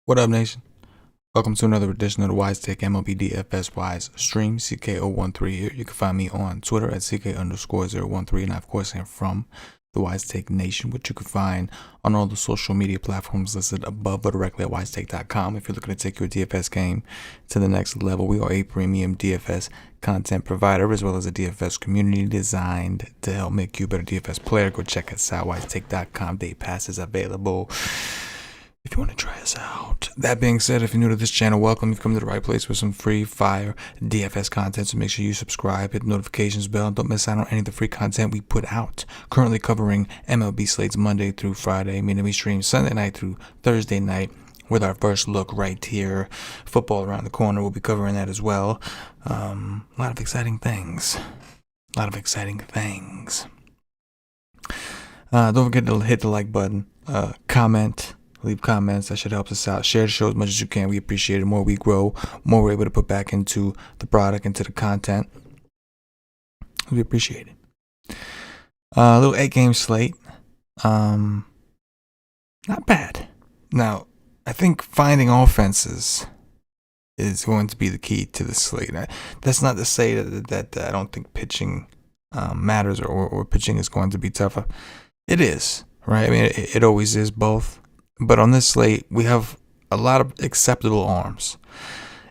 What up, nation? Welcome to another edition of the WiseTake MLB DFS Wise stream. CK013 here. You can find me on Twitter at CK_013, and I, of course, am from the WiseTake Nation, which you can find on all the social media platforms listed above or directly at WiseTake.com. If you're looking to take your DFS game to the next level, we are a premium DFS content provider as well as a DFS community designed to help make you a better DFS player. Go check us out, WiseTake.com. Day pass is available if you want to try us out. That being said, if you're new to this channel, welcome. You've come to the right place with some free fire DFS content, so make sure you subscribe, hit the notifications bell, and don't miss out on any of the free content we put out. Currently covering MLB slates Monday through Friday, meaning we stream Sunday night through Thursday night with our first look right here. Football around the corner, we'll be covering that as well. A lot of exciting things. Don't forget to hit the like button, comment, leave comments. That should help us out. Share the show as much as you can. We appreciate it. The more we grow, more we're able to put back into the product, into the content. We appreciate it. A little 8-game slate. Not bad. Now, I think finding offenses is going to be the key to the slate. That's not to say that I don't think pitching matters or pitching is going to be tougher. It is, right? I mean, it always is both. But on this slate, we have a lot of acceptable arms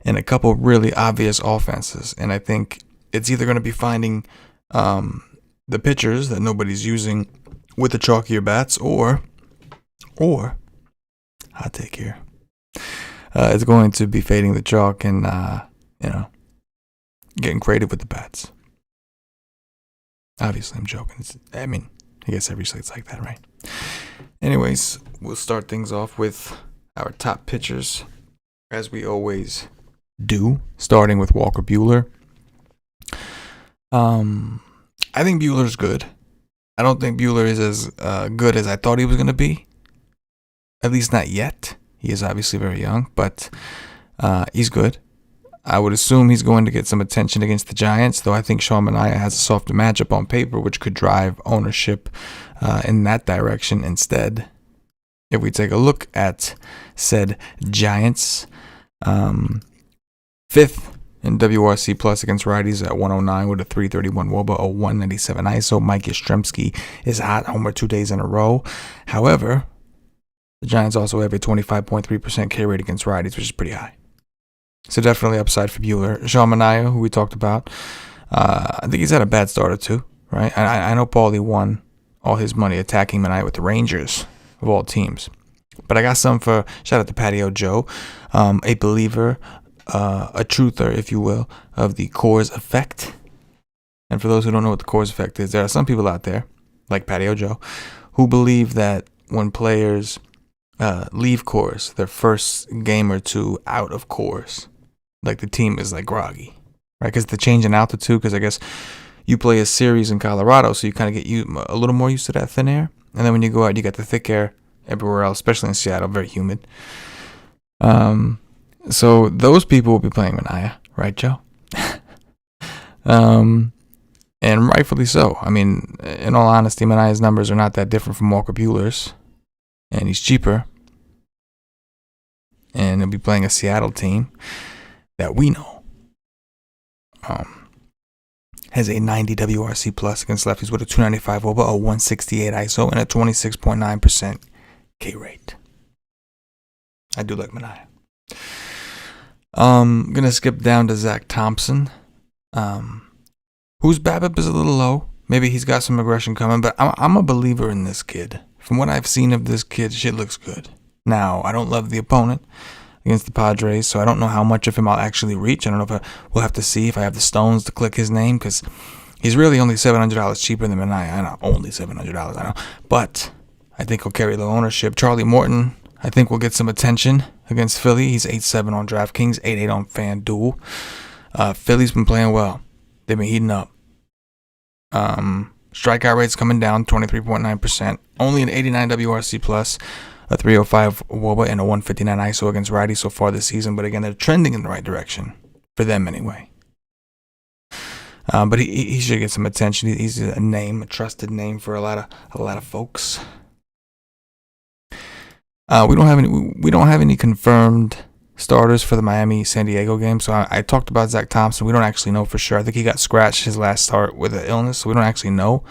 and a couple really obvious offenses. And I think it's either going to be finding the pitchers that nobody's using with the chalkier bats, or hot take here, it's going to be fading the chalk and getting creative with the bats. Obviously, I'm joking. I guess every slate's like that, right? Anyways, we'll start things off with our top pitchers, as we always do, starting with Walker Buehler. I think Buehler's good. I don't think Buehler is as good as I thought he was going to be. At least not yet. He is obviously very young, but he's good. I would assume he's going to get some attention against the Giants, though I think Sean Manaea has a softer matchup on paper, which could drive ownership in that direction instead. If we take a look at said Giants, fifth in WRC plus against righties at 109 with a 331 WOBA, a 197 ISO. Mike Yastrzemski is hot, homer 2 days in a row. However, the Giants also have a 25.3% K rate against righties, which is pretty high. So definitely upside for Buehler. Sean Manaea, who we talked about, I think he's had a bad start or two, right? I know Paulie won all his money attacking Manaea with the Rangers of all teams. But I got some for, shout out to Patio Joe, a believer, a truther, if you will, of the Coors effect. And for those who don't know what the Coors effect is, there are some people out there, like Patio Joe, who believe that when players leave Coors, their first game or two out of Coors, like the team is like groggy, right? Because the change in altitude, because I guess you play a series in Colorado, so you kind of get a little more used to that thin air. And then when you go out, you got the thick air everywhere else, especially in Seattle, very humid. So those people will be playing Manaea, right, Joe? And rightfully so. I mean, in all honesty, Manaea's numbers are not that different from Walker Buehler's. And he's cheaper. And he'll be playing a Seattle team that we know has a 90 WRC plus against lefties with a 295 WOBA, a 168 ISO, and a 26.9% K rate. I do like Manaea. I'm going to skip down to Zach Thompson, whose BABIP is a little low. Maybe he's got some aggression coming, but I'm a believer in this kid. From what I've seen of this kid, shit looks good. Now, I don't love the opponent against the Padres, so I don't know how much of him I'll actually reach. I don't know if we'll have to see if I have the stones to click his name, because he's really only $700 cheaper than Manaea. I know, only $700, I know. But I think he'll carry low ownership. Charlie Morton, I think will get some attention against Philly. He's 8-7 on DraftKings, 8-8 on FanDuel. Philly's been playing well. They've been heating up. Strikeout rate's coming down 23.9%. Only an 89 WRC plus, a 305 WOBA, and a 159 ISO against righties so far this season. But again, they're trending in the right direction for them anyway. But he should get some attention. He's a name, a trusted name for a lot of folks. We don't have any confirmed starters for the Miami San Diego game. So I talked about Zach Thompson. We don't actually know for sure. I think he got scratched his last start with an illness, so we don't actually know.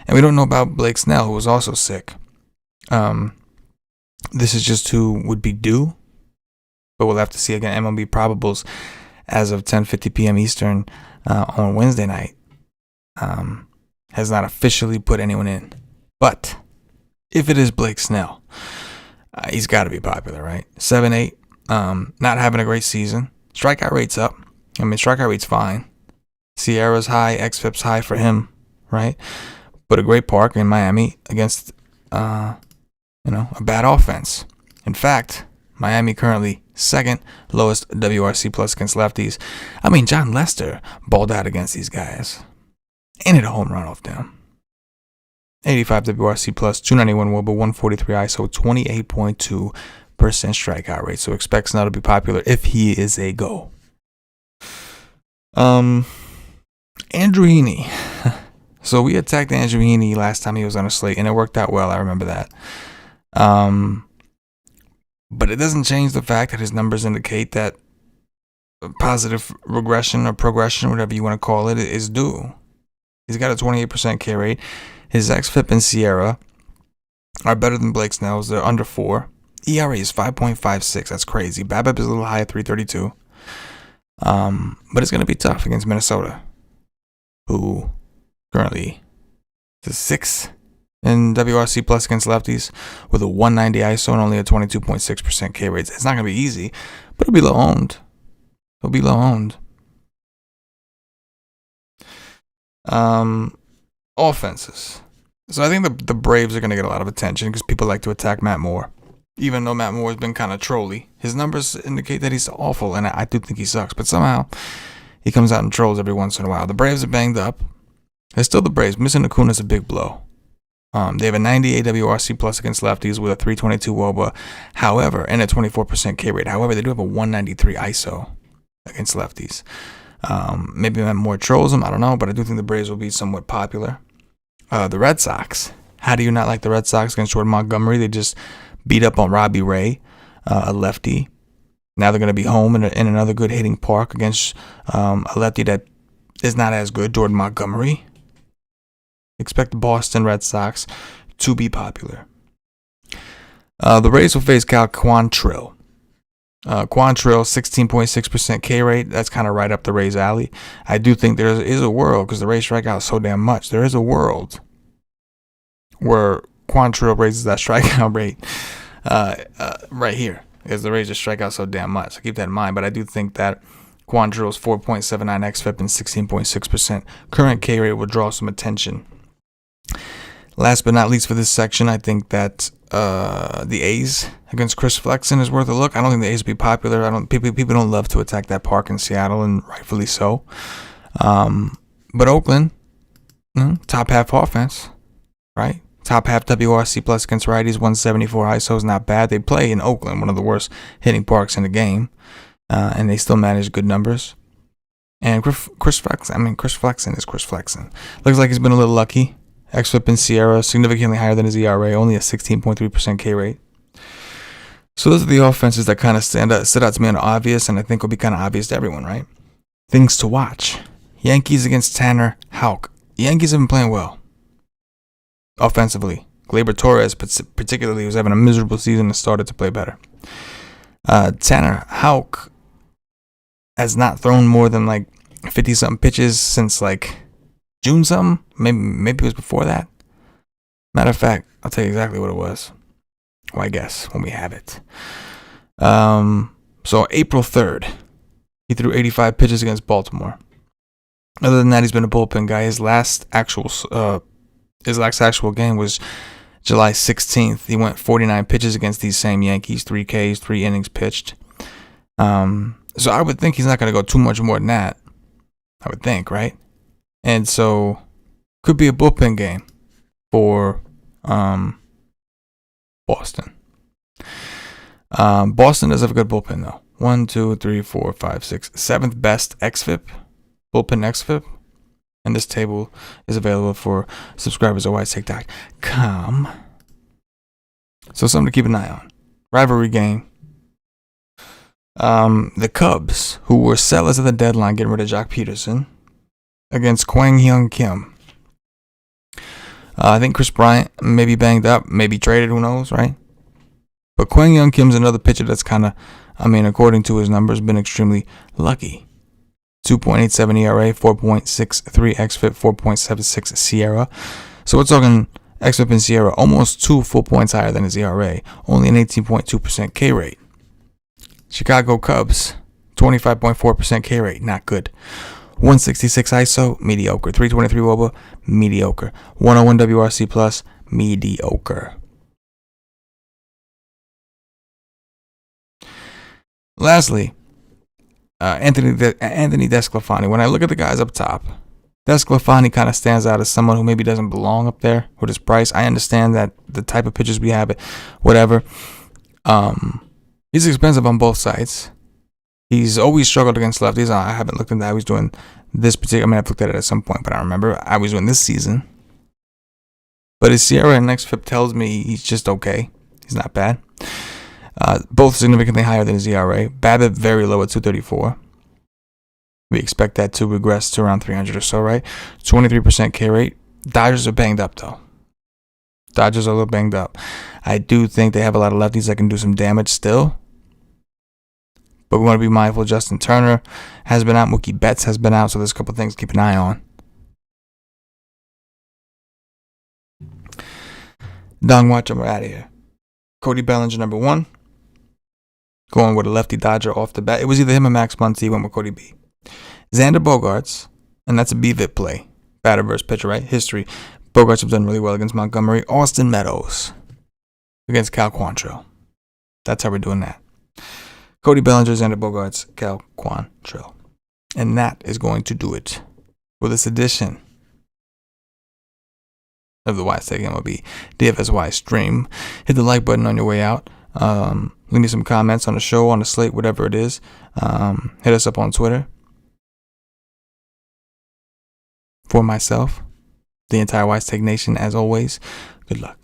And we don't know about Blake Snell, who was also sick. This is just who would be due, but we'll have to see. Again, MLB probables as of 10:50 p.m. Eastern on Wednesday night has not officially put anyone in. But if it is Blake Snell, he's got to be popular, right? 7-8. Not having a great season. Strikeout rate's up. I mean, strikeout rate's fine. Sierra's high, xFIP's high for him, right? But a great park in Miami against, a bad offense. In fact, Miami currently second lowest WRC plus against lefties. I mean, John Lester balled out against these guys and hit a home run off them. 85 WRC plus, 291 WOBA, 143 ISO, 28.2% strikeout rate. So expect Snell to be popular if he is a go. Andrew Heaney. So we attacked Andrew Heaney last time he was on a slate, and it worked out well. I remember that. But it doesn't change the fact that his numbers indicate that positive regression or progression, whatever you want to call it, is due. He's got a 28% K rate. His xFIP and Sierra are better than Blake Snell's. They're under 4. ERA is 5.56. That's crazy. BABIP is a little high at 332. But it's going to be tough against Minnesota, who currently is 6th in WRC plus against lefties with a 190 ISO and only a 22.6% K rate. It's not going to be easy, but it'll be low owned. Offenses. So I think the Braves are going to get a lot of attention because people like to attack Matt Moore. Even though Matt Moore has been kind of trolly, his numbers indicate that he's awful, and I do think he sucks. But somehow he comes out and trolls every once in a while. The Braves are banged up. They're still the Braves. Missing Acuna is a big blow. They have a 98 WRC plus against lefties with a 322 WOBA, however, and a 24% K rate. However, they do have a 193 ISO against lefties. Maybe Matt Moore trolls them. I don't know, but I do think the Braves will be somewhat popular. The Red Sox. How do you not like the Red Sox against Jordan Montgomery? They just beat up on Robbie Ray, a lefty. Now they're going to be home in another good hitting park against a lefty that is not as good, Jordan Montgomery. Expect the Boston Red Sox to be popular. The Rays will face Cal Quantrill. Quantrill, 16.6% K rate. That's kind of right up the Rays' alley. I do think there is a world, because the Rays strike out so damn much, there is a world where Quantrill raises that strikeout rate right here, because the Rays just strike out so damn much. So keep that in mind. But I do think that Quantrill's 4.79 xFIP and 16.6% current K rate will draw some attention. Last but not least for this section, I think that the A's against Chris Flexen is worth a look. I don't think the A's will be popular. People don't love to attack that park in Seattle, and rightfully so. But Oakland, top half offense, right? Top half WRC plus against righties, 174 ISO is not bad. They play in Oakland, one of the worst hitting parks in the game, and they still manage good numbers. And Chris Flexen is Chris Flexen. Looks like he's been a little lucky. xFIP and Sierra significantly higher than his ERA, only a 16.3% K rate. So those are the offenses that kind of stood out to me on obvious, and I think will be kind of obvious to everyone, right? Things to watch. Yankees against Tanner Houck. Yankees have been playing well offensively. Gleyber Torres, particularly, was having a miserable season and started to play better. Tanner Houck has not thrown more than like 50-something pitches since like June something. Maybe it was before that. Matter of fact, I'll tell you exactly what it was. Well, I guess when we have it. So April 3rd, he threw 85 pitches against Baltimore. Other than that, he's been a bullpen guy. His last actual game was July 16th. He went 49 pitches against these same Yankees, 3 Ks, 3 innings pitched. So I would think he's not going to go too much more than that. I would think, right? And so Could be a bullpen game for Boston. Boston does have a good bullpen though. 1, 2, 3, 4, 5, 6, 7th best xFIP, bullpen xFIP. And this table is available for subscribers at WiseTake.com. So something to keep an eye on. Rivalry game. The Cubs, who were sellers at the deadline, getting rid of Jock Peterson, against Kwang Hyun Kim. I think Chris Bryant may be banged up, maybe traded, who knows, right? But Kwang Hyun Kim's another pitcher that's kind of, according to his numbers, been extremely lucky. 2.87 ERA, 4.63 xFIP, 4.76 Sierra. So we're talking xFIP and Sierra almost 2 full points higher than his ERA, only an 18.2% K rate. Chicago Cubs, 25.4% K rate, not good. 166 ISO, mediocre. 323 WOBA, mediocre. 101 WRC plus, mediocre. Lastly, Anthony DeSclafani. When I look at the guys up top, DeSclafani kind of stands out as someone who maybe doesn't belong up there with his price. I understand that the type of pitchers we have, whatever. He's expensive on both sides. He's always struggled against lefties. I haven't looked into how he's doing this particular. I've looked at it at some point, but I remember I was doing this season. But his Sierra and xFIP tells me he's just okay. He's not bad. Both significantly higher than his ERA. BABIP very low at 234. We expect that to regress to around 300 or so, right? 23% K rate. Dodgers are banged up, though. Dodgers are a little banged up. I do think they have a lot of lefties that can do some damage still. But we want to be mindful. Justin Turner has been out. Mookie Betts has been out. So there's a couple things to keep an eye on. Dong Watch, we're out of here. Cody Bellinger, number 1. Going with a lefty Dodger off the bat. It was either him or Max Muncy. He went with Cody B. Xander Bogaerts, and that's a BVIP play. Batter versus pitcher, right? History. Bogaerts have done really well against Montgomery. Austin Meadows against Cal Quantrill. That's how we're doing that. Cody Bellinger, Xander Bogaerts, Cal Quantrill. And that is going to do it for this edition of the WiseTake MLB DFS Wise stream. Hit the like button on your way out. Leave me some comments on the show, on the slate, whatever it is. Hit us up on Twitter. For myself, the entire WiseTake Nation, as always, good luck.